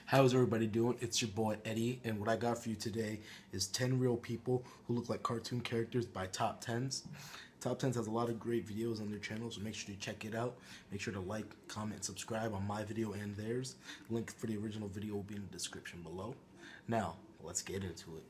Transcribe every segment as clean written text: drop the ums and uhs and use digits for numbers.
How's everybody doing? It's your boy Eddie, and what I got for you today is 10 real people who look like cartoon characters by Top 10s. Top 10s has a lot of great videos on their channel, so make sure to check it out. Make sure to like, comment, and subscribe on my video and theirs. Link for the original video will be in the description below. Now, let's get into it.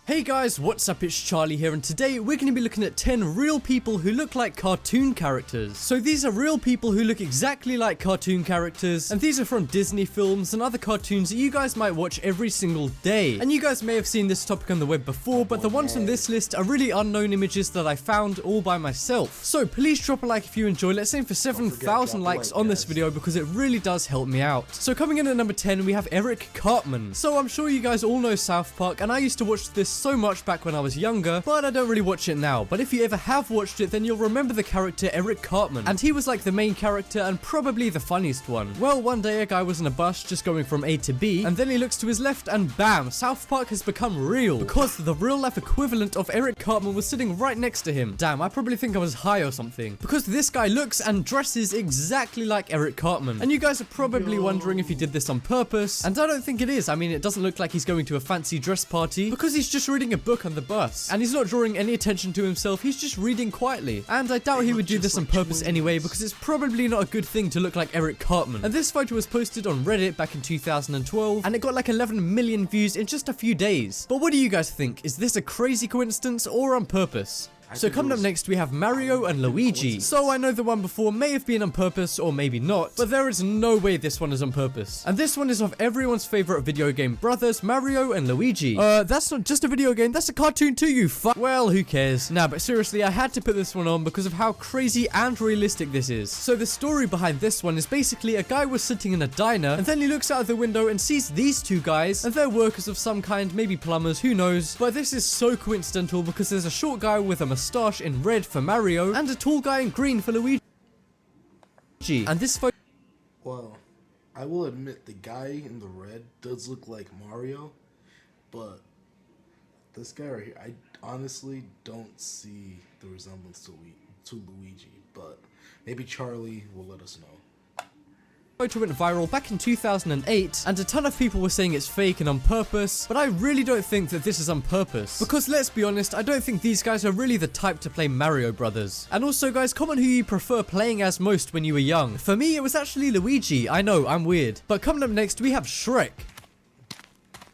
Hey guys, what's up? It's Charlie here, and today we're going to be looking at 10 real people who look like cartoon characters. So these are real people who look exactly like cartoon characters, and these are from Disney films and other cartoons that you guys might watch every single day. And you guys may have seen this topic on the web before, but the ones on this list are really unknown images that I found all by myself. So please drop a like if you enjoy. Let's aim for 7,000 likes on this video because it really does help me out. So coming in at number 10, we have Eric Cartman. So I'm sure you guys all know South Park, and I used to watch this so much back when I was younger, but I don't really watch it now. But if you ever have watched it, then you'll remember the character Eric Cartman, and he was like the main character and probably the funniest one. Well, one day a guy was on a bus just going from A to B, and then he looks to his left and bam, South Park has become real, because the real life equivalent of Eric Cartman was sitting right next to him. Damn, I probably think I was high or something, because this guy looks and dresses exactly like Eric Cartman. And you guys are probably wondering if he did this on purpose, and I don't think it is. I mean, it doesn't look like he's going to a fancy dress party, because he's just reading a book on the bus, and he's not drawing any attention to himself. He's just reading quietly, and I doubt he would do this on purpose anyway, because it's probably not a good thing to look like Eric Cartman. And this photo was posted on Reddit back in 2012, and it got like 11 million views in just a few days. But what do you guys think? Is this a crazy coincidence or on purpose? So coming up next, we have Mario and Luigi. So I know the one before may have been on purpose or maybe not, but there is no way this one is on purpose. And this one is of everyone's favorite video game brothers, Mario and Luigi. That's not just a video game, that's a cartoon too, you fuck. Well, who cares? Nah, but seriously, I had to put this one on because of how crazy and realistic this is. So the story behind this one is basically a guy was sitting in a diner, and then he looks out of the window and sees these two guys, and they're workers of some kind, maybe plumbers, who knows. But this is so coincidental because there's a short guy with a mustache in red for Mario and a tall guy in green for Luigi. And this photo... Well, I will admit the guy in the red does look like Mario, but this guy right here, I honestly don't see the resemblance to Luigi, but maybe Charlie will let us know. Photo went viral back in 2008, and a ton of people were saying it's fake and on purpose, but I really don't think that this is on purpose, because let's be honest, I don't think these guys are really the type to play Mario Brothers. And also guys, comment who you prefer playing as most when you were young. For me, it was actually Luigi. I know, I'm weird. But coming up next, we have Shrek.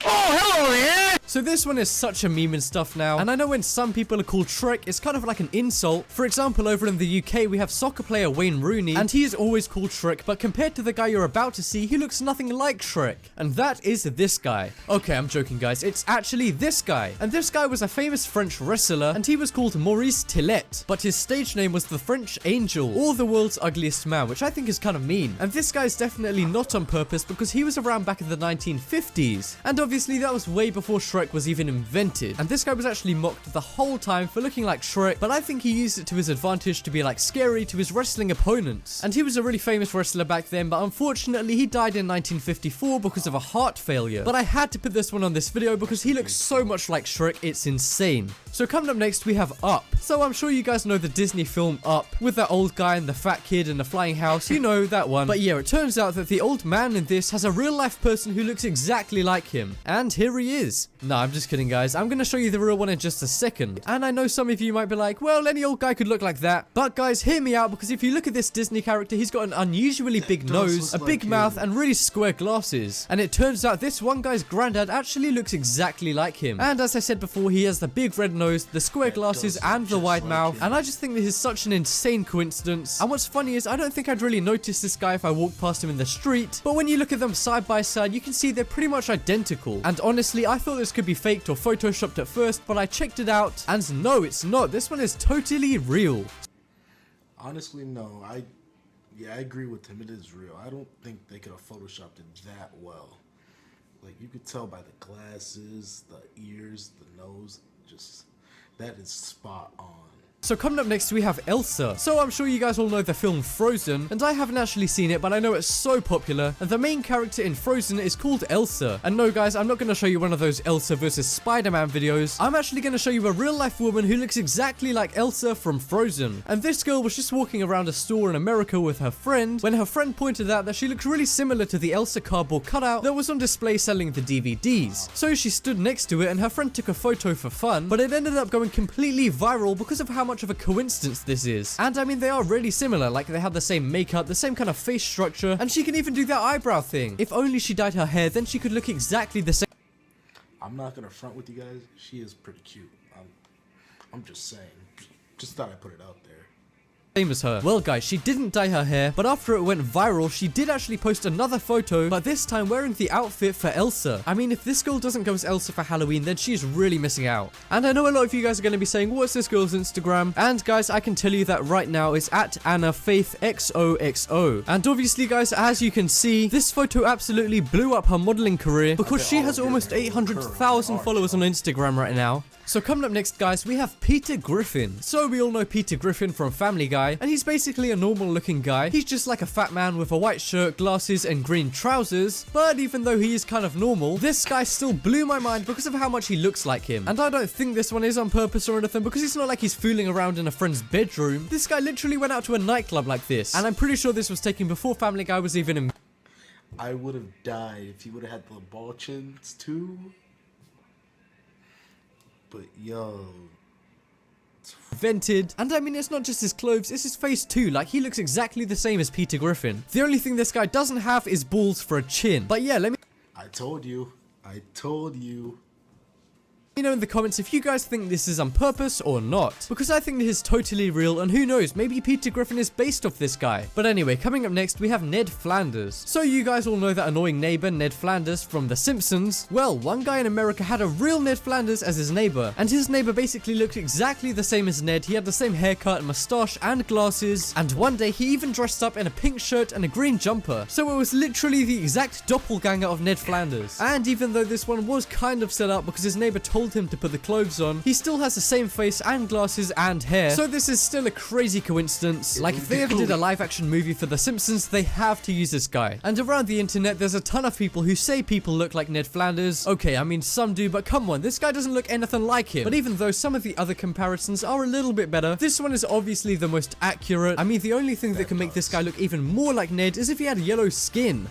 Oh, hello, yeah! So this one is such a meme and stuff now, and I know when some people are called Shrek, it's kind of like an insult. For example, over in the UK, we have soccer player Wayne Rooney, and he is always called Shrek, but compared to the guy you're about to see, he looks nothing like Shrek. And that is this guy. Okay, I'm joking, guys. It's actually this guy. And this guy was a famous French wrestler, and he was called Maurice Tillet, but his stage name was the French Angel, or the world's ugliest man, which I think is kind of mean. And this guy's definitely not on purpose because he was around back in the 1950s, and obviously that was way before Shrek was even invented. And this guy was actually mocked the whole time for looking like Shrek, but I think he used it to his advantage to be like scary to his wrestling opponents. And he was a really famous wrestler back then, but unfortunately he died in 1954 because of a heart failure. But I had to put this one on this video because he looks so much like Shrek, it's insane. So coming up next, we have Up. So I'm sure you guys know the Disney film Up, with that old guy and the fat kid and the flying house, you know, that one. But yeah, it turns out that the old man in this has a real life person who looks exactly like him. And here he is. Nah, I'm just kidding, guys. I'm gonna show you the real one in just a second. And I know some of you might be like, well, any old guy could look like that. But guys, hear me out, because if you look at this Disney character, he's got an unusually big nose, a big mouth, and really square glasses. And it turns out this one guy's granddad actually looks exactly like him. And as I said before, he has the big red nose, the square glasses, and the wide mouth. And I just think this is such an insane coincidence. And what's funny is I don't think I'd really notice this guy if I walked past him in the street. But when you look at them side by side, you can see they're pretty much identical. And honestly, I thought this could be faked or photoshopped at first, but I checked it out, and no, it's not. This one is totally real. Honestly, no. I agree with him. It is real. I don't think they could have photoshopped it that well. Like, you could tell by the glasses, the ears, the nose, just, that is spot on. So coming up next we have Elsa. So I'm sure you guys all know the film Frozen, and I haven't actually seen it, but I know it's so popular, and the main character in Frozen is called Elsa. And no guys, I'm not going to show you one of those Elsa versus Spider-Man videos. I'm actually going to show you a real life woman who looks exactly like Elsa from Frozen. And this girl was just walking around a store in America with her friend, when her friend pointed out that she looked really similar to the Elsa cardboard cutout that was on display selling the DVDs. So she stood next to it and her friend took a photo for fun, but it ended up going completely viral because of how much of a coincidence this is. And I mean, they are really similar, like they have the same makeup, the same kind of face structure, and she can even do that eyebrow thing. If only she dyed her hair, then she could look exactly the same. I'm not gonna front with you guys. She is pretty cute. I'm just saying. Just thought I'd put it out there. Same as her. Well guys, she didn't dye her hair, but after it went viral, she did actually post another photo, but this time wearing the outfit for Elsa. I mean, if this girl doesn't go as Elsa for Halloween, then she's really missing out. And I know a lot of you guys are going to be saying, what's this girl's Instagram? And guys, I can tell you that right now it's at AnnaFaithXOXO. And obviously guys, as you can see, this photo absolutely blew up her modeling career because she has almost 800,000 followers on Instagram right now. So coming up next guys, we have Peter Griffin. So we all know Peter Griffin from Family Guy, and he's basically a normal looking guy. He's just like a fat man with a white shirt, glasses and green trousers, but even though he is kind of normal, this guy still blew my mind because of how much he looks like him. And I don't think this one is on purpose or anything, because it's not like he's fooling around in a friend's bedroom. This guy literally went out to a nightclub like this, and I'm pretty sure this was taken before Family Guy was even in. I would have died if he would have had the ball chins too. But yo, invented. And I mean, it's not just his clothes, it's his face too. Like, he looks exactly the same as Peter Griffin. The only thing this guy doesn't have is balls for a chin. But yeah, let me told you. I told you. Let me know in the comments if you guys think this is on purpose or not, because I think this is totally real, and who knows, maybe Peter Griffin is based off this guy. But anyway, coming up next we have Ned Flanders. So you guys all know that annoying neighbor Ned Flanders from The Simpsons. Well, one guy in America had a real Ned Flanders as his neighbor, and his neighbor basically looked exactly the same as Ned. He had the same haircut, mustache and glasses, and one day he even dressed up in a pink shirt and a green jumper. So it was literally the exact doppelganger of Ned Flanders. And even though this one was kind of set up because his neighbor told him to put the clothes on, he still has the same face and glasses and hair. So this is still a crazy coincidence. Like, if they ever did a live action movie for The Simpsons, they have to use this guy. And around the internet, there's a ton of people who say people look like Ned Flanders. Okay, I mean, some do, but come on, this guy doesn't look anything like him. But even though some of the other comparisons are a little bit better, this one is obviously the most accurate. I mean, the only thing that can make this guy look even more like Ned is if he had yellow skin.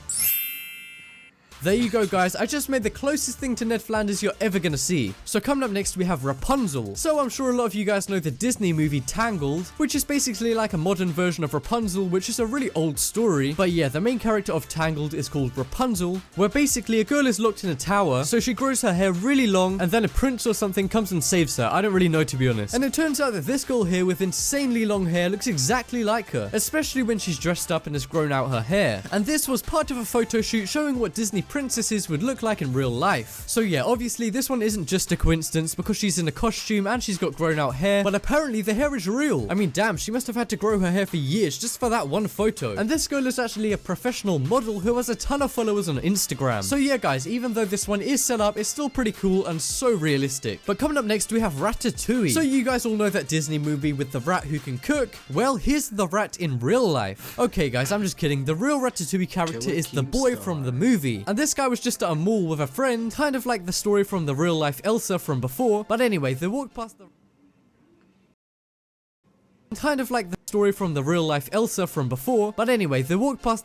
There you go guys, I just made the closest thing to Ned Flanders you're ever gonna see. So coming up next we have Rapunzel. So I'm sure a lot of you guys know the Disney movie Tangled, which is basically like a modern version of Rapunzel, which is a really old story. But yeah, the main character of Tangled is called Rapunzel, where basically a girl is locked in a tower, so she grows her hair really long, and then a prince or something comes and saves her. I don't really know, to be honest. And it turns out that this girl here with insanely long hair looks exactly like her, especially when she's dressed up and has grown out her hair. And this was part of a photo shoot showing what Disney princesses would look like in real life. So yeah, obviously this one isn't just a coincidence because she's in a costume and she's got grown out hair, but apparently the hair is real. I mean, damn, she must have had to grow her hair for years just for that one photo. And this girl is actually a professional model who has a ton of followers on Instagram. So yeah guys, even though this one is set up, it's still pretty cool and so realistic. But coming up next we have Ratatouille. So you guys all know that Disney movie with the rat who can cook? Well, here's the rat in real life. Okay guys, I'm just kidding. The real Ratatouille character is the boy from the movie. And this guy was just at a mall with a friend, kind of like the story from the real life Elsa from before. But anyway, they walked past the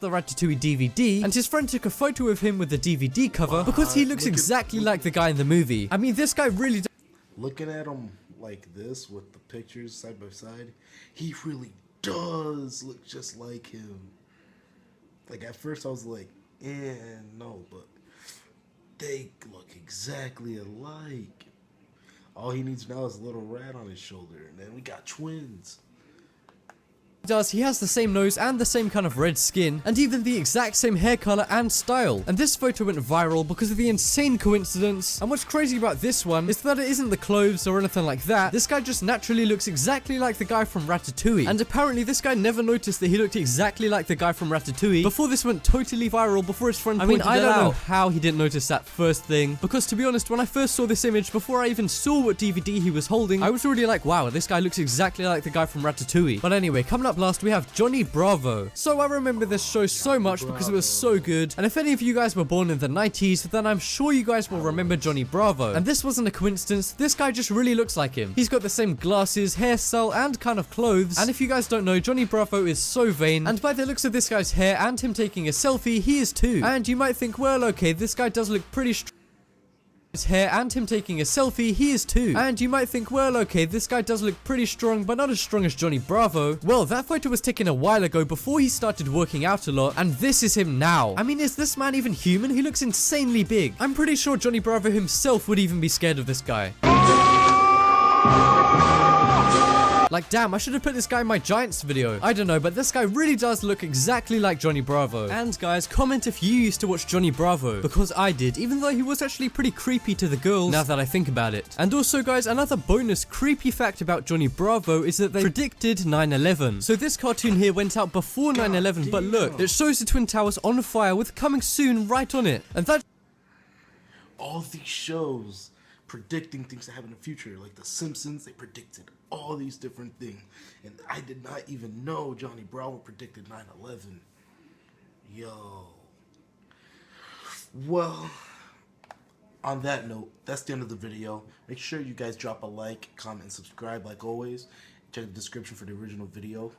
Ratatouille DVD, and his friend took a photo of him with the DVD cover because he looks exactly like the guy in the movie. I mean, this guy really looking at him like this with the pictures side by side, he really does look just like him. Like, at first I was like, no, but they look exactly alike. All he needs now is a little rat on his shoulder, and then we got twins. does, he has the same nose and the same kind of red skin, and even the exact same hair color and style. And this photo went viral because of the insane coincidence. And what's crazy about this one is that it isn't the clothes or anything like that. This guy just naturally looks exactly like the guy from Ratatouille. And apparently this guy never noticed that he looked exactly like the guy from Ratatouille before this went totally viral, before his friend pointed it out. I don't know how he didn't notice that first thing, because to be honest, when I first saw this image, before I even saw what DVD he was holding, I was already like, wow, this guy looks exactly like the guy from Ratatouille. But anyway, coming up last we have Johnny Bravo. So I remember this show so much because it was so good, and if any of you guys were born in the 90s, then I'm sure you guys will remember Johnny Bravo. And this wasn't a coincidence, this guy just really looks like him. He's got the same glasses, hairstyle, and kind of clothes. And if you guys don't know, Johnny Bravo is so vain, and by the looks of this guy's hair and him taking a selfie, he is too. And you might think, well, okay, this guy does look pretty his hair and him taking a selfie, he is too. And you might think, well, okay, this guy does look pretty strong, but not as strong as Johnny Bravo. Well, that photo was taken a while ago before he started working out a lot, and this is him now. I mean, is this man even human? He looks insanely big. I'm pretty sure Johnny Bravo himself would even be scared of this guy. Like, damn, I should have put this guy in my Giants video. I don't know, but this guy really does look exactly like Johnny Bravo. And guys, comment if you used to watch Johnny Bravo, because I did, even though he was actually pretty creepy to the girls, now that I think about it. And also guys, another bonus creepy fact about Johnny Bravo is that they predicted 9/11. So this cartoon here went out before 9/11, but look, it shows the Twin Towers on fire with coming soon right on it. And that all these shows predicting things that happen in the future, like The Simpsons, they predicted all these different things, and I did not even know Johnny Bravo predicted 9/11. Yo. Well, on that note, that's the end of the video. Make sure you guys drop a like, comment, and subscribe like always. Check the description for the original video.